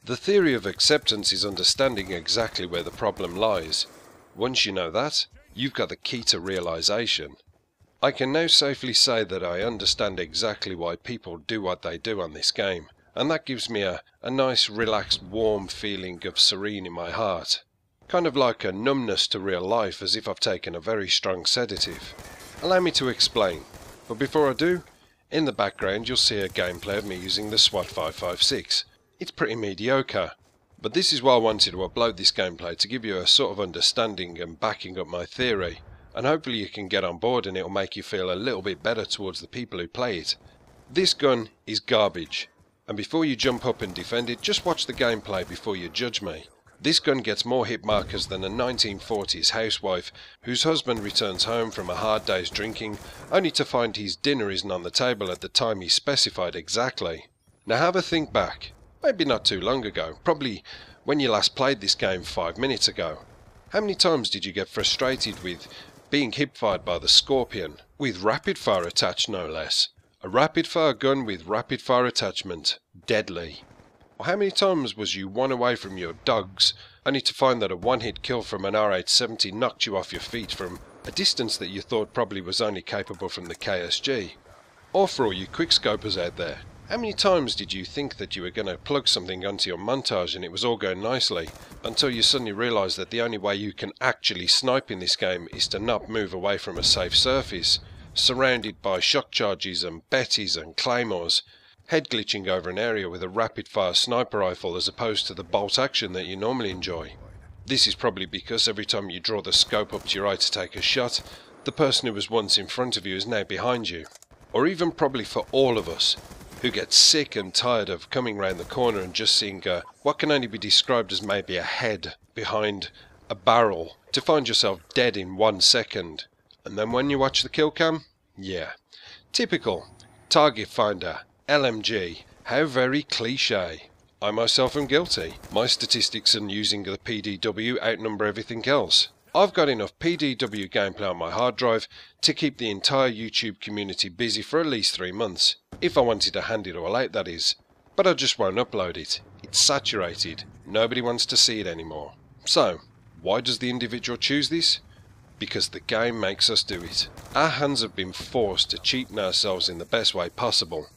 The theory of acceptance is understanding exactly where the problem lies. Once you know that, you've got the key to realization. I can now safely say that I understand exactly why people do what they do on this game, and that gives me a nice relaxed warm feeling of serene in my heart. Kind of like a numbness to real life, as if I've taken a very strong sedative. Allow me to explain, but before I do, in the background you'll see a gameplay of me using the SWAT 556. It's pretty mediocre, but this is why I wanted to upload this gameplay, to give you a sort of understanding and backing up my theory, and hopefully you can get on board and it'll make you feel a little bit better towards the people who play it. This gun is garbage, and before you jump up and defend it, just watch the gameplay before you judge me. This gun gets more hit markers than a 1940s housewife whose husband returns home from a hard day's drinking only to find his dinner isn't on the table at the time he specified exactly. Now have a think back. Maybe not too long ago, probably when you last played this game 5 minutes ago. How many times did you get frustrated with being hip-fired by the Scorpion, with rapid-fire attached no less? A rapid-fire gun with rapid-fire attachment. Deadly. Or how many times was you one away from your dogs, only to find that a one-hit kill from an R870 knocked you off your feet from a distance that you thought probably was only capable from the KSG? Or for all you quickscopers out there, how many times did you think that you were going to plug something onto your montage and it was all going nicely, until you suddenly realised that the only way you can actually snipe in this game is to not move away from a safe surface, surrounded by shock charges and Bettys and claymores, head glitching over an area with a rapid-fire sniper rifle as opposed to the bolt action that you normally enjoy? This is probably because every time you draw the scope up to your eye to take a shot, the person who was once in front of you is now behind you. Or even probably for all of us, who get sick and tired of coming round the corner and just seeing what can only be described as maybe a head behind a barrel, to find yourself dead in 1 second. And then when you watch the kill cam, yeah, typical, target finder, LMG, how very cliche. I myself am guilty. My statistics in using the PDW outnumber everything else. I've got enough PDW gameplay on my hard drive to keep the entire YouTube community busy for at least 3 months. If I wanted to hand it all out, that is. But I just won't upload it. It's saturated. Nobody wants to see it anymore. So, why does the individual choose this? Because the game makes us do it. Our hands have been forced to cheapen ourselves in the best way possible.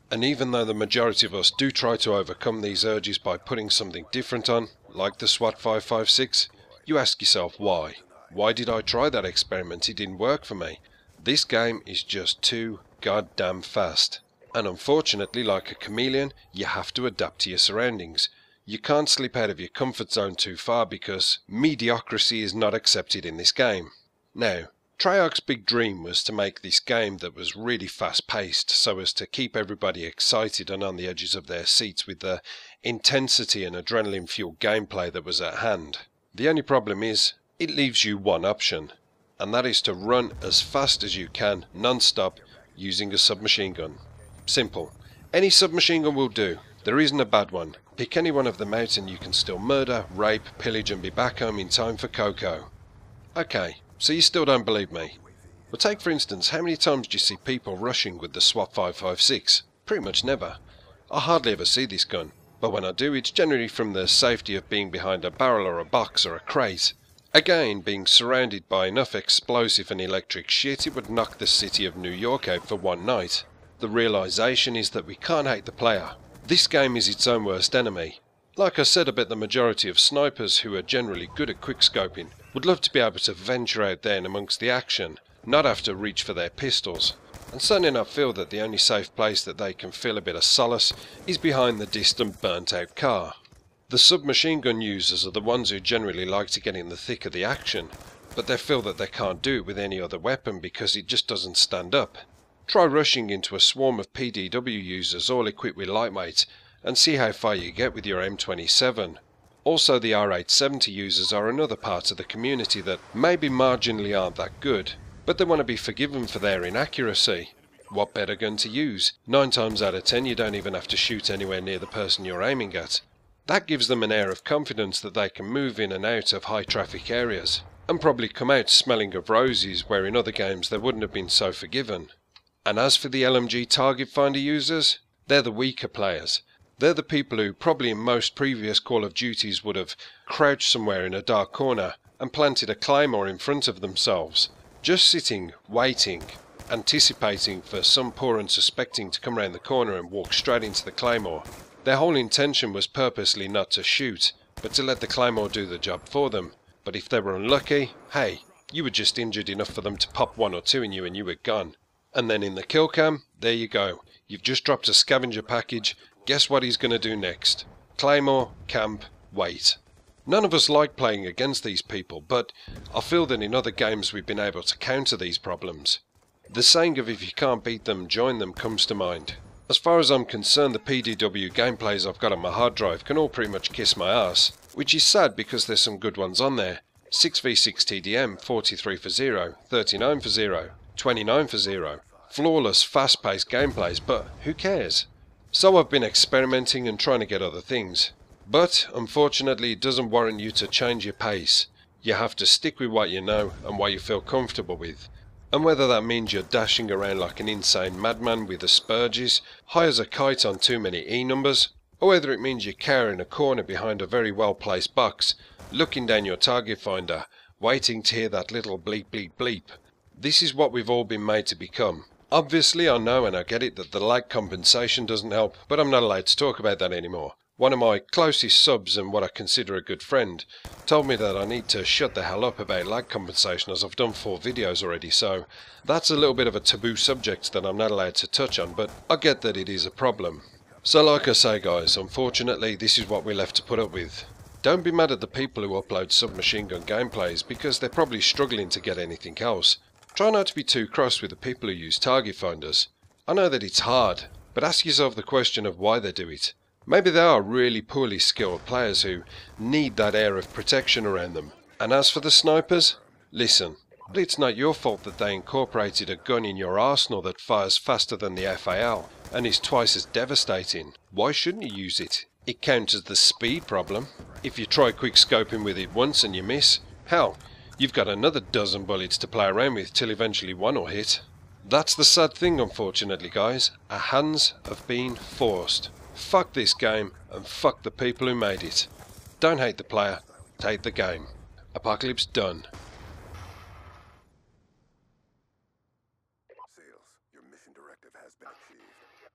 And even though the majority of us do try to overcome these urges by putting something different on, like the SWAT 556, you ask yourself why. Why did I try that experiment? It didn't work for me. This game is just too goddamn fast. And unfortunately, like a chameleon, you have to adapt to your surroundings. You can't slip out of your comfort zone too far because mediocrity is not accepted in this game. Now, Treyarch's big dream was to make this game that was really fast-paced so as to keep everybody excited and on the edges of their seats with the intensity and adrenaline-fueled gameplay that was at hand. The only problem is, it leaves you one option, and that is to run as fast as you can, non-stop, using a submachine gun. Simple. Any submachine gun will do. There isn't a bad one. Pick any one of them out and you can still murder, rape, pillage and be back home in time for Coco. Okay, so you still don't believe me. Well, take for instance, how many times do you see people rushing with the SWAT 556? Pretty much never. I hardly ever see this gun, but when I do, it's generally from the safety of being behind a barrel or a box or a crate. Again, being surrounded by enough explosive and electric shit, it would knock the city of New York out for one night. The realization is that we can't hate the player. This game is its own worst enemy. Like I said about the majority of snipers who are generally good at quickscoping, would love to be able to venture out there and amongst the action, not have to reach for their pistols, and certainly not feel that the only safe place that they can feel a bit of solace is behind the distant burnt out car. The submachine gun users are the ones who generally like to get in the thick of the action, but they feel that they can't do it with any other weapon because it just doesn't stand up. Try rushing into a swarm of PDW users all equipped with lightweight and see how far you get with your M27. Also, the R870 users are another part of the community that maybe marginally aren't that good, but they want to be forgiven for their inaccuracy. What better gun to use? 9 times out of 10 you don't even have to shoot anywhere near the person you're aiming at. That gives them an air of confidence that they can move in and out of high traffic areas, and probably come out smelling of roses where in other games they wouldn't have been so forgiven. And as for the LMG target finder users, they're the weaker players. They're the people who probably in most previous Call of Duties would have crouched somewhere in a dark corner and planted a claymore in front of themselves, just sitting, waiting, anticipating for some poor unsuspecting to come round the corner and walk straight into the claymore. Their whole intention was purposely not to shoot, but to let the claymore do the job for them. But if they were unlucky, hey, you were just injured enough for them to pop one or two in you and you were gone. And then in the kill cam, there you go. You've just dropped a scavenger package. Guess what he's going to do next? Claymore, camp, wait. None of us like playing against these people, but I feel that in other games we've been able to counter these problems. The saying of if you can't beat them, join them comes to mind. As far as I'm concerned, the PDW gameplays I've got on my hard drive can all pretty much kiss my ass, which is sad because there's some good ones on there. 6v6 TDM, 43 for 0, 39 for 0, 29 for 0. Flawless, fast-paced gameplays, but who cares? So I've been experimenting and trying to get other things. But, unfortunately, it doesn't warrant you to change your pace. You have to stick with what you know and what you feel comfortable with. And whether that means you're dashing around like an insane madman with Asperger's, high as a kite on too many E-numbers, or whether it means you cower in a corner behind a very well-placed box, looking down your target finder, waiting to hear that little bleep bleep bleep. This is what we've all been made to become. Obviously I know and I get it that the lag compensation doesn't help, but I'm not allowed to talk about that anymore. One of my closest subs and what I consider a good friend told me that I need to shut the hell up about lag compensation as I've done 4 videos already, so that's a little bit of a taboo subject that I'm not allowed to touch on, but I get that it is a problem. So like I say guys, unfortunately this is what we're left to put up with. Don't be mad at the people who upload submachine gun gameplays because they're probably struggling to get anything else. Try not to be too cross with the people who use target finders. I know that it's hard, but ask yourself the question of why they do it. Maybe they are really poorly skilled players who need that air of protection around them. And as for the snipers, listen, it's not your fault that they incorporated a gun in your arsenal that fires faster than the FAL and is twice as devastating. Why shouldn't you use it? It counters the speed problem. If you try quick scoping with it once and you miss, hell, you've got another dozen bullets to play around with till eventually one will hit. That's the sad thing, unfortunately guys. Our hands have been forced. Fuck this game and fuck the people who made it. Don't hate the player, hate the game. Apocalypse done. Sales, your mission directive has been achieved.